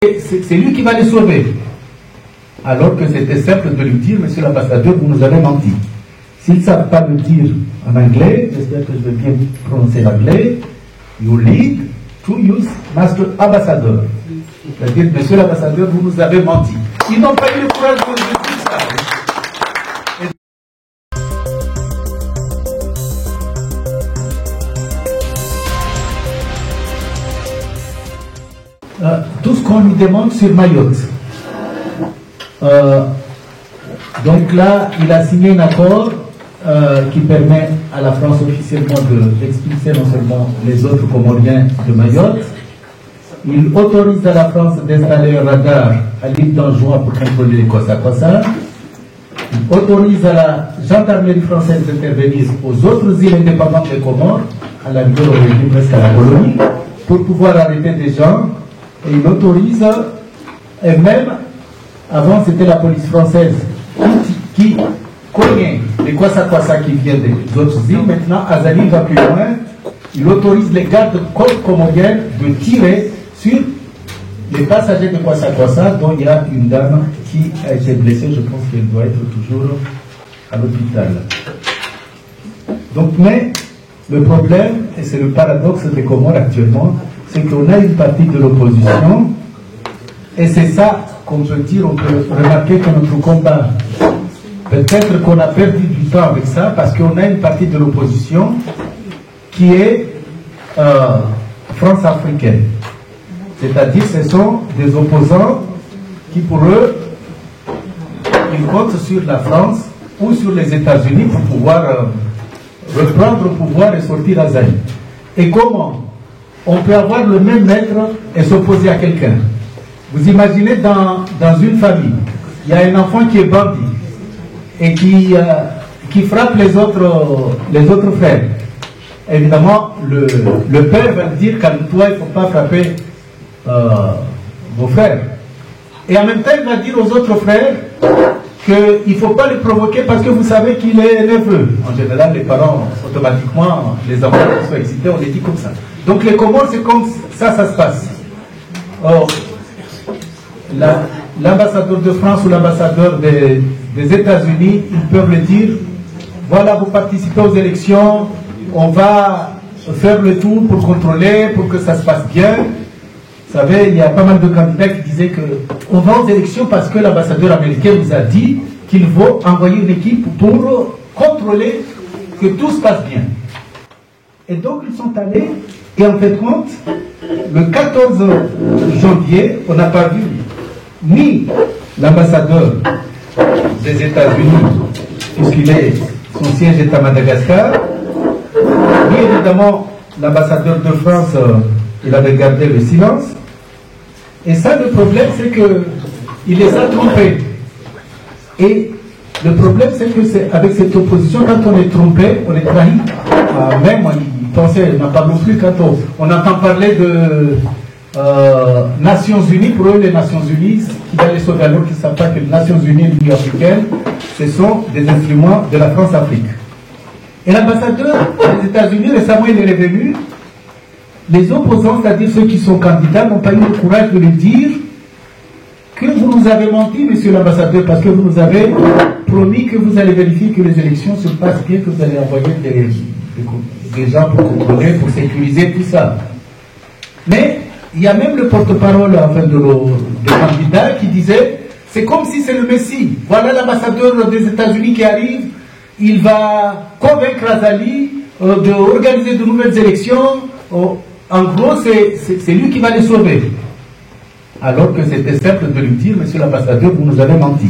c'est lui qui va les sauver. Alors que c'était simple de lui dire, monsieur l'ambassadeur, vous nous avez menti. S'ils ne savent pas le dire en anglais, j'espère que je vais bien prononcer l'anglais, you lead to use Master Ambassador. C'est-à-dire, monsieur l'ambassadeur, vous nous avez menti. Ils n'ont pas eu le courage de dire ça. Tout ce qu'on lui demande sur Mayotte. Donc là, il a signé un accord qui permet à la France officiellement d'expulser non seulement les autres Comoriens de Mayotte. Il autorise à la France d'installer un radar à l'île d'Anjouan pour contrôler les Kwassa-Kwassa. Il autorise à la gendarmerie française d'intervenir aux autres îles indépendantes des Comores, à la rigueur presque à la colonie, pour pouvoir arrêter des gens. Et il autorise, et même, avant c'était la police française qui connaît les Kwassa-Kwassa qui viennent des autres îles. Maintenant, Azali va plus loin. Il autorise les gardes-côtes comoriennes de tirer sur les passagers de Kwassa-Kwassa, dont il y a une dame qui a été blessée. Je pense qu'elle doit être toujours à l'hôpital. Donc, mais le problème, et c'est le paradoxe des Comores actuellement, c'est qu'on a une partie de l'opposition, et c'est ça qu'on peut dire, on peut remarquer que notre combat, peut-être qu'on a perdu du temps avec ça, parce qu'on a une partie de l'opposition qui est France-africaine. C'est-à-dire ce sont des opposants qui, pour eux, ils comptent sur la France ou sur les États-Unis pour pouvoir reprendre le pouvoir et sortir Azali. Et comment on peut avoir le même maître et s'opposer à quelqu'un? Vous imaginez dans une famille, il y a un enfant qui est bandit et qui frappe les autres frères. Évidemment, le père va dire, calme-toi, il ne faut pas frapper vos frères. Et en même temps, il va dire aux autres frères qu'il ne faut pas les provoquer parce que vous savez qu'il est neveu. En général, les parents, automatiquement, les enfants qui sont excités, on les dit comme ça. Donc les Comores, c'est comme ça se passe. Or, l'ambassadeur de France ou l'ambassadeur des États-Unis, ils peuvent le dire, voilà, vous participez aux élections, on va faire le tout pour contrôler, pour que ça se passe bien. Vous savez, il y a pas mal de candidats qui disaient qu'on va aux élections parce que l'ambassadeur américain nous a dit qu'il faut envoyer une équipe pour contrôler que tout se passe bien. Et donc ils sont allés, et en fait compte, le 14 janvier, on n'a pas vu ni l'ambassadeur des États-Unis, son siège est à Madagascar, ni évidemment l'ambassadeur de France, il avait gardé le silence. Et ça, le problème, c'est qu'il les a trompés. Et le problème, c'est que avec cette opposition, quand on est trompé, on est trahi. Même, il pensait, on n'en parle plus quand on entend parler de Nations Unies. Pour eux, les Nations Unies, qui va les sauver alors qu'ils ne savent pas que les Nations Unies et l'Union africaine, ce sont des instruments de la France-Afrique. Et l'ambassadeur des États-Unis, récemment, il est revenu. Les opposants, c'est-à-dire ceux qui sont candidats, n'ont pas eu le courage de lui dire que vous nous avez menti, monsieur l'ambassadeur, parce que vous nous avez promis que vous allez vérifier que les élections se passent bien, que vous allez envoyer des gens pour contrôler, pour sécuriser tout ça. Mais il y a même le porte-parole enfin, de candidats qui disait c'est comme si c'est le Messie. Voilà l'ambassadeur des États-Unis qui arrive, il va convaincre Azali d'organiser de nouvelles élections. En gros, c'est lui qui va les sauver. Alors que c'était simple de lui dire, monsieur l'ambassadeur, vous nous avez menti.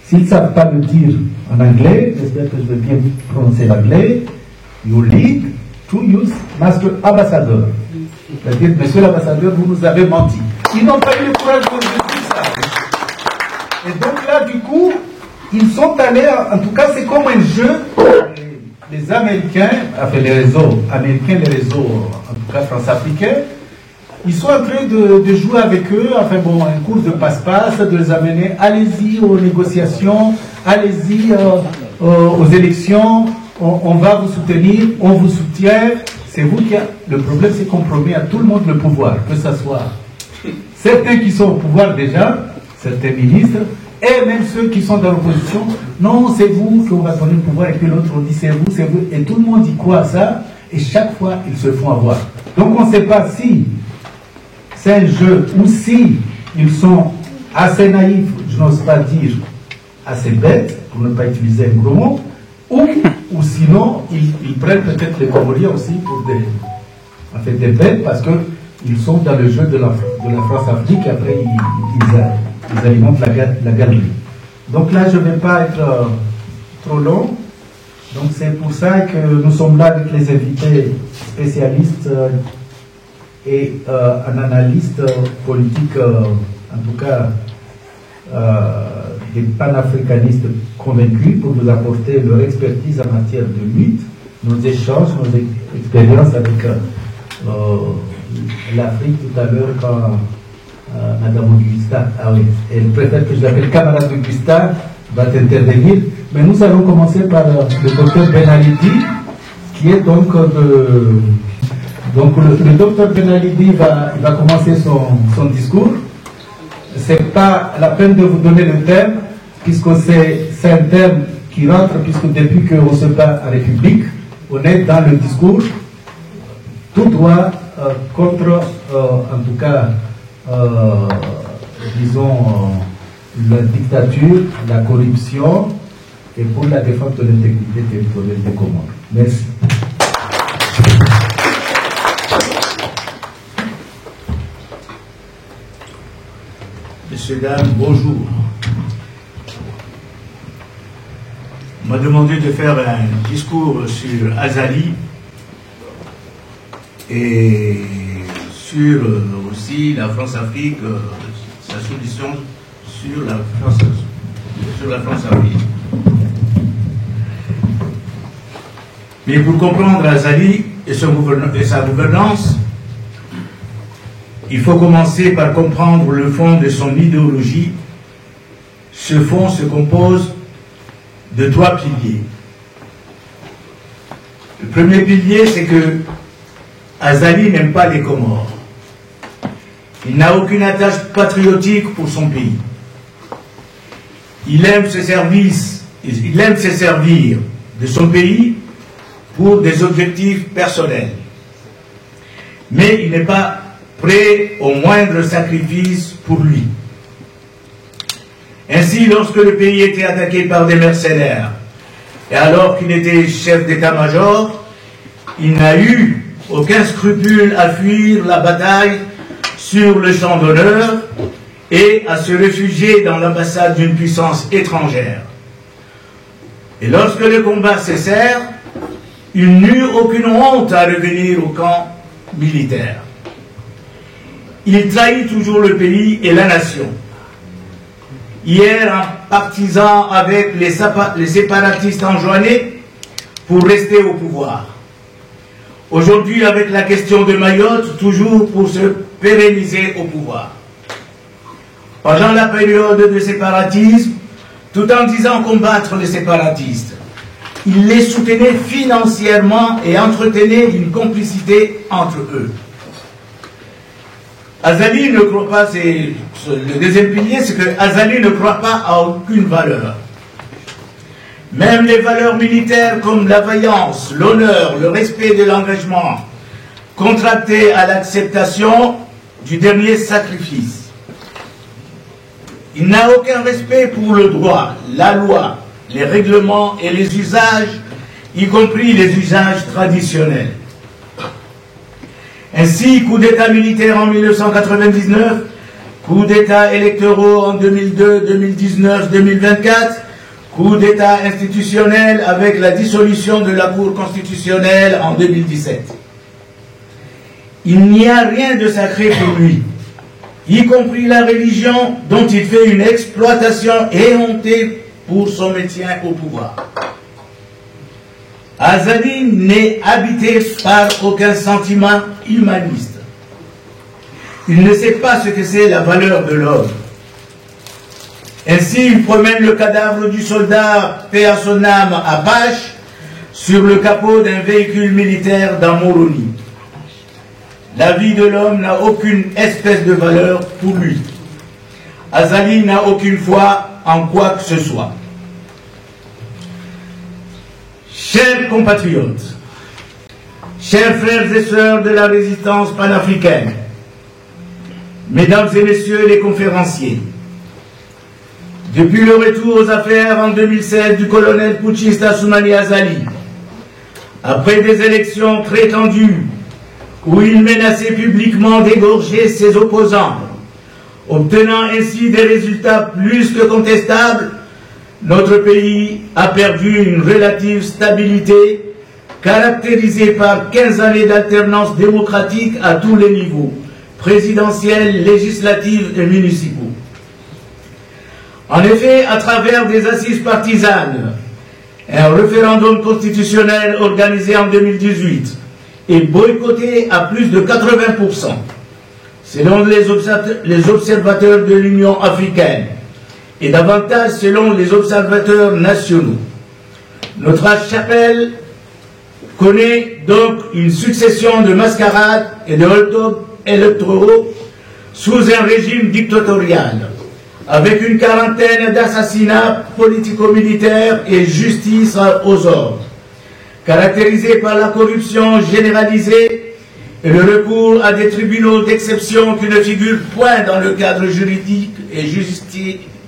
S'ils ne savent pas le dire en anglais, j'espère que je vais bien prononcer l'anglais, you lead to use Master Ambassador. C'est-à-dire, monsieur l'ambassadeur, vous nous avez menti. Ils n'ont pas eu le courage de dire ça. Et donc là, du coup, ils sont allés, en tout cas, c'est comme un jeu. Les Américains, enfin les réseaux américains, les réseaux, en tout cas France-africains, ils sont en train de jouer avec eux, enfin bon, un cours de passe-passe, de les amener, allez-y aux négociations, allez-y aux élections, on va vous soutenir, on vous soutient, c'est vous qui... Le problème, c'est qu'on promet à tout le monde le pouvoir, que ce soit certains qui sont au pouvoir déjà, certains ministres, et même ceux qui sont dans l'opposition, non, c'est vous qu'on va donner le pouvoir, et puis l'autre on dit c'est vous, et tout le monde y croit à ça, et chaque fois ils se font avoir. Donc on ne sait pas si c'est un jeu, ou si ils sont assez naïfs, je n'ose pas dire assez bêtes, pour ne pas utiliser un gros mot, ou sinon ils prennent peut-être les Comoriens aussi pour des bêtes, parce qu'ils sont dans le jeu de la France-Afrique, et après ils alimentent la galerie. Donc là, je ne vais pas être trop long. Donc c'est pour ça que nous sommes là avec les invités spécialistes et un analyste politique, en tout cas des panafricanistes convaincus, pour vous apporter leur expertise en matière de lutte, nos échanges, nos expériences avec l'Afrique tout à l'heure quand Madame Augusta, elle préfère que je l'appelle camarade Augusta, va intervenir. Mais nous allons commencer par le docteur Benalidi, qui est donc le docteur Benalidi va commencer son discours. C'est pas la peine de vous donner le thème, puisque c'est un thème qui rentre, puisque depuis qu'on se bat en République, on est dans le discours, tout droit contre, en tout cas, disons, la dictature, la corruption, et pour la défense de l'intégrité territoriale des Comores. Merci. Messieurs, dames, bonjour. On m'a demandé de faire un discours sur Azali et sur aussi la France-Afrique, sa solution sur la France-Afrique. Mais pour comprendre Azali et sa gouvernance, il faut commencer par comprendre le fond de son idéologie. Ce fond se compose de 3 piliers. Le premier pilier, c'est que Azali n'aime pas les Comores. Il n'a aucune attache patriotique pour son pays. Il aime se servir de son pays pour des objectifs personnels. Mais il n'est pas prêt au moindre sacrifice pour lui. Ainsi, lorsque le pays était attaqué par des mercenaires, et alors qu'il était chef d'état-major, il n'a eu aucun scrupule à fuir la bataille sur le champ d'honneur et à se réfugier dans l'ambassade d'une puissance étrangère. Et lorsque les combats cessèrent, il n'eut aucune honte à revenir au camp militaire. Il trahit toujours le pays et la nation. Hier, un partisan avec les séparatistes enjoignés pour rester au pouvoir. Aujourd'hui, avec la question de Mayotte, toujours pour se pérenniser au pouvoir. Pendant la période de séparatisme, tout en disant combattre les séparatistes, il les soutenait financièrement et entretenait une complicité entre eux. Azali ne croit pas, le deuxième pilier, c'est que Azali ne croit pas à aucune valeur. Même les valeurs militaires comme la vaillance, l'honneur, le respect de l'engagement, contractés à l'acceptation du dernier sacrifice. Il n'a aucun respect pour le droit, la loi, les règlements et les usages, y compris les usages traditionnels. Ainsi, coup d'État militaire en 1999, coup d'État électoraux en 2002, 2019, 2024, coup d'État institutionnel avec la dissolution de la Cour constitutionnelle en 2017. Il n'y a rien de sacré pour lui, y compris la religion dont il fait une exploitation éhontée pour son maintien au pouvoir. Azali n'est habité par aucun sentiment humaniste. Il ne sait pas ce que c'est la valeur de l'homme. Ainsi, il promène le cadavre du soldat, paix à son âme, Apache, sur le capot d'un véhicule militaire dans Moroni. La vie de l'homme n'a aucune espèce de valeur pour lui. Azali n'a aucune foi en quoi que ce soit. Chers compatriotes, chers frères et sœurs de la résistance panafricaine, mesdames et messieurs les conférenciers, depuis le retour aux affaires en 2016 du colonel putschiste Assoumani Azali, après des élections très tendues où il menaçait publiquement d'égorger ses opposants, obtenant ainsi des résultats plus que contestables, notre pays a perdu une relative stabilité caractérisée par 15 années d'alternance démocratique à tous les niveaux, présidentiels, législatifs et municipaux. En effet, à travers des assises partisanes, un référendum constitutionnel organisé en 2018 et boycotté à plus de 80%, selon les observateurs de l'Union africaine, et davantage selon les observateurs nationaux. Notre archipel connaît donc une succession de mascarades et de hold-up électoraux sous un régime dictatorial, avec une quarantaine d'assassinats politico-militaires et justice aux ordres, caractérisés par la corruption généralisée et le recours à des tribunaux d'exception qui ne figurent point dans le cadre juridique et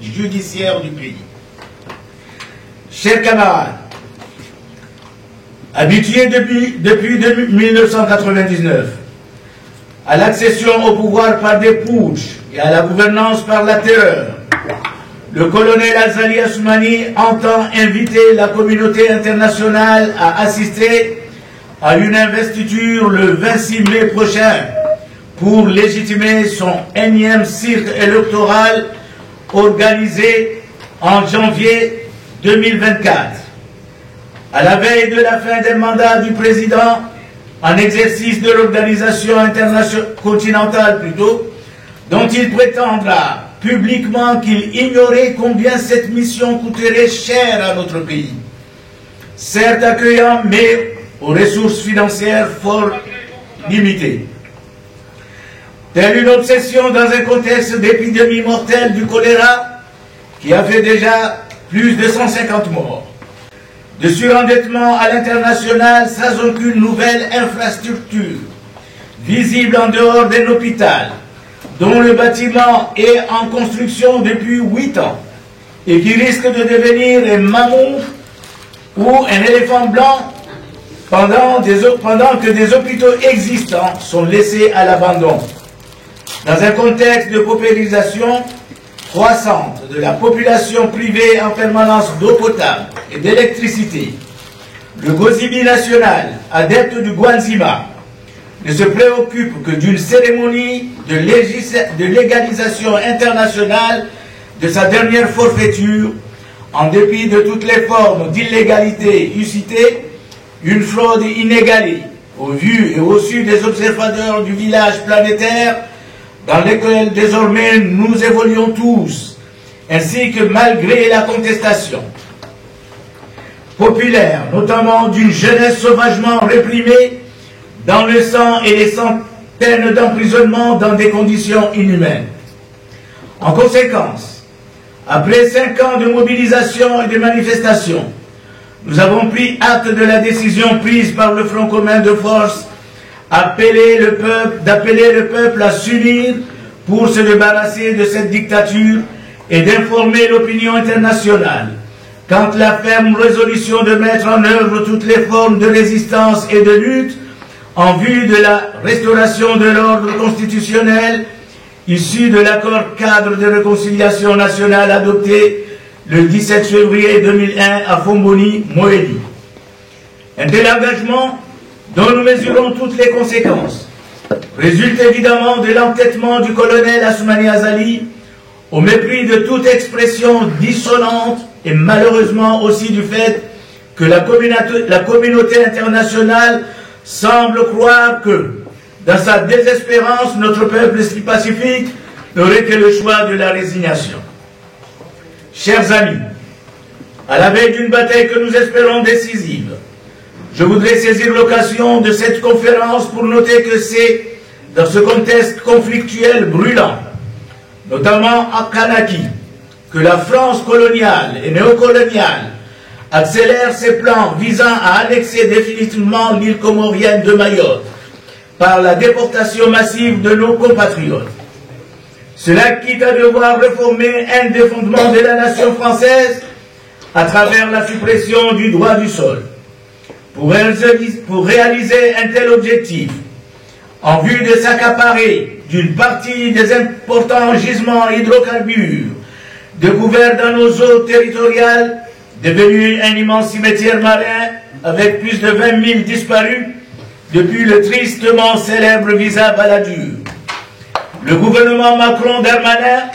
judiciaire du pays. Chers camarades, habitués depuis 1999 à l'accession au pouvoir par des putschs et à la gouvernance par la terreur, le colonel Azali Assoumani entend inviter la communauté internationale à assister à une investiture le 26 mai prochain pour légitimer son énième cirque électoral organisé en janvier 2024. À la veille de la fin des mandats du président, en exercice de l'organisation continentale plutôt, dont il prétendra publiquement qu'il ignorait combien cette mission coûterait cher à notre pays. Certes accueillant, mais aux ressources financières fort limitées. Telle une obsession dans un contexte d'épidémie mortelle du choléra qui a fait déjà plus de 150 morts, de surendettement à l'international sans aucune nouvelle infrastructure, visible en dehors d'un hôpital, dont le bâtiment est en construction depuis 8 ans et qui risque de devenir un mammouth ou un éléphant blanc pendant que des hôpitaux existants sont laissés à l'abandon. Dans un contexte de paupérisation croissante de la population privée en permanence d'eau potable et d'électricité, le Gozibi national, adepte du Gwanzima, ne se préoccupe que d'une cérémonie de légalisation internationale de sa dernière forfaiture, en dépit de toutes les formes d'illégalité citées, une fraude inégalée, au vu et au su des observateurs du village planétaire, dans lequel désormais nous évoluons tous, ainsi que malgré la contestation populaire, notamment d'une jeunesse sauvagement réprimée, dans le sang et les centaines d'emprisonnements dans des conditions inhumaines. En conséquence, après 5 ans de mobilisation et de manifestation, nous avons pris acte de la décision prise par le Front commun de force d'appeler le peuple à s'unir pour se débarrasser de cette dictature et d'informer l'opinion internationale quant à la ferme résolution de mettre en œuvre toutes les formes de résistance et de lutte en vue de la restauration de l'ordre constitutionnel issu de l'accord cadre de réconciliation nationale adopté le 17 février 2001 à Fomboni, Moélie. Un tel engagement, dont nous mesurons toutes les conséquences, résulte évidemment de l'entêtement du colonel Assoumani Azali, au mépris de toute expression dissonante et malheureusement aussi du fait que la communauté internationale semble croire que, dans sa désespérance, notre peuple si pacifique n'aurait que le choix de la résignation. Chers amis, à la veille d'une bataille que nous espérons décisive, je voudrais saisir l'occasion de cette conférence pour noter que c'est dans ce contexte conflictuel brûlant, notamment à Kanaki, que la France coloniale et néocoloniale accélère ses plans visant à annexer définitivement l'île comorienne de Mayotte par la déportation massive de nos compatriotes. Cela quitte à devoir réformer un des fondements de la nation française à travers la suppression du droit du sol. Pour réaliser un tel objectif, en vue de s'accaparer d'une partie des importants gisements hydrocarbures découverts dans nos eaux territoriales, devenus un immense cimetière marin avec plus de 20 000 disparus depuis le tristement célèbre visa Balladur. Le gouvernement Macron-Darmanin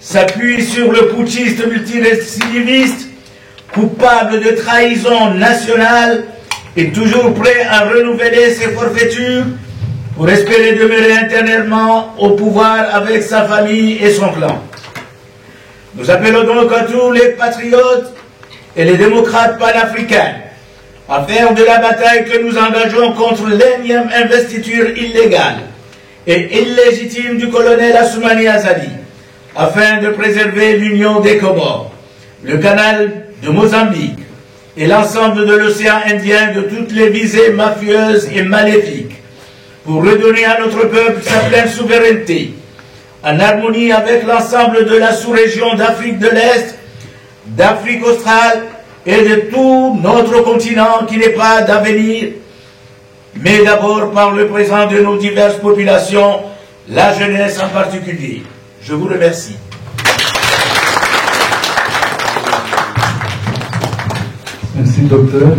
s'appuie sur le putschiste multirécidiviste, coupable de trahison nationale et toujours prêt à renouveler ses forfaitures pour espérer demeurer intérieurement au pouvoir avec sa famille et son clan. Nous appelons donc à tous les patriotes et les démocrates panafricains à faire de la bataille que nous engageons contre l'énième investiture illégale et illégitime du colonel Assoumani Azali, afin de préserver l'union des Comores, le canal de Mozambique et l'ensemble de l'océan Indien de toutes les visées mafieuses et maléfiques, pour redonner à notre peuple sa pleine souveraineté, en harmonie avec l'ensemble de la sous-région d'Afrique de l'Est, d'Afrique australe et de tout notre continent qui n'est pas d'avenir, mais d'abord par le présent de nos diverses populations, la jeunesse en particulier. Je vous remercie. Merci, docteur.